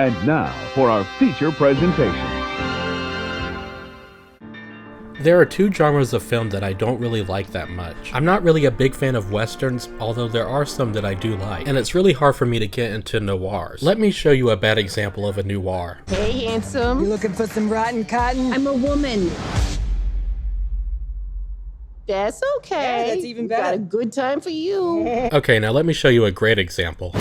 And now for our feature presentation. There are two genres of film that I don't really like that much. I'm not really a big fan of westerns, although there are some that I do like, and it's really hard for me to get into noirs. Let me show you a bad example of a noir. Hey, handsome. You looking for some rotten cotton? I'm a woman. That's okay. Yeah, that's even better. Got a good time for you. Okay, now let me show you a great example.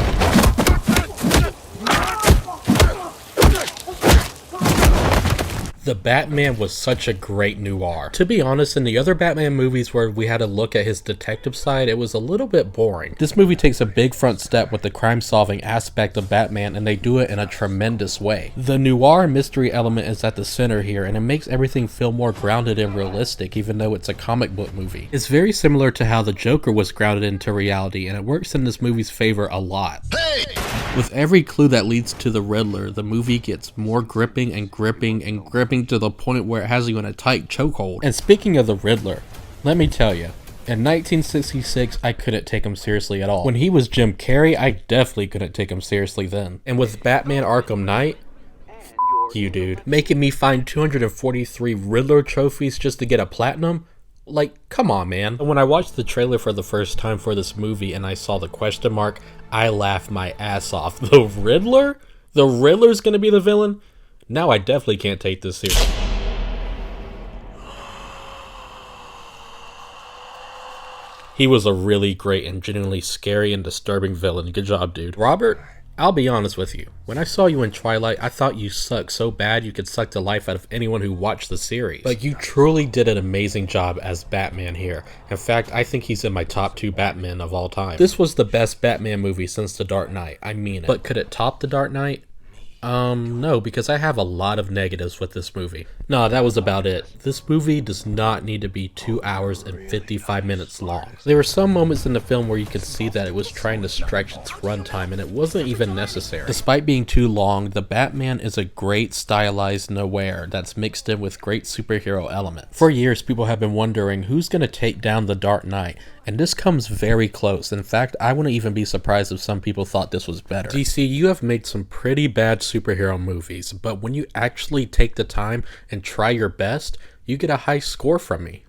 The Batman was such a great noir. To be honest, in the other Batman movies where we had to look at his detective side, it was a little bit boring. This movie takes a big front step with the crime-solving aspect of Batman, and they do it in a tremendous way. The noir mystery element is at the center here, and it makes everything feel more grounded and realistic, even though it's a comic book movie. It's very similar to how the Joker was grounded into reality, and it works in this movie's favor a lot. Hey! With every clue that leads to the Riddler, the movie gets more gripping and gripping and gripping to the point where it has you in a tight chokehold. And speaking of the Riddler, let me tell you, in 1966, I couldn't take him seriously at all. When he was Jim Carrey, I definitely couldn't take him seriously then. And with Batman Arkham Knight, you dude, making me find 243 Riddler trophies just to get a platinum? Like, come on, man. When I watched the trailer for the first time for this movie and I saw the question mark, I laughed my ass off. The Riddler? The Riddler's gonna be the villain? Now I definitely can't take this seriously. He was a really great and genuinely scary and disturbing villain. Good job, dude. Robert, I'll be honest with you. When I saw you in Twilight, I thought you sucked so bad you could suck the life out of anyone who watched the series. But you truly did an amazing job as Batman here. In fact, I think he's in my top 2 Batman of all time. This was the best Batman movie since The Dark Knight. I mean it. But could it top The Dark Knight? No, because I have a lot of negatives with this movie. No, that was about it. This movie does not need to be 2 hours and 55 minutes long. There were some moments in the film where you could see that it was trying to stretch its runtime, and it wasn't even necessary. Despite being too long, The Batman is a great stylized noir that's mixed in with great superhero elements. For years, people have been wondering who's going to take down The Dark Knight, and this comes very close. In fact, I wouldn't even be surprised if some people thought this was better. DC, you have made some pretty bad superhero movies, but when you actually take the time and try your best, you get a high score from me.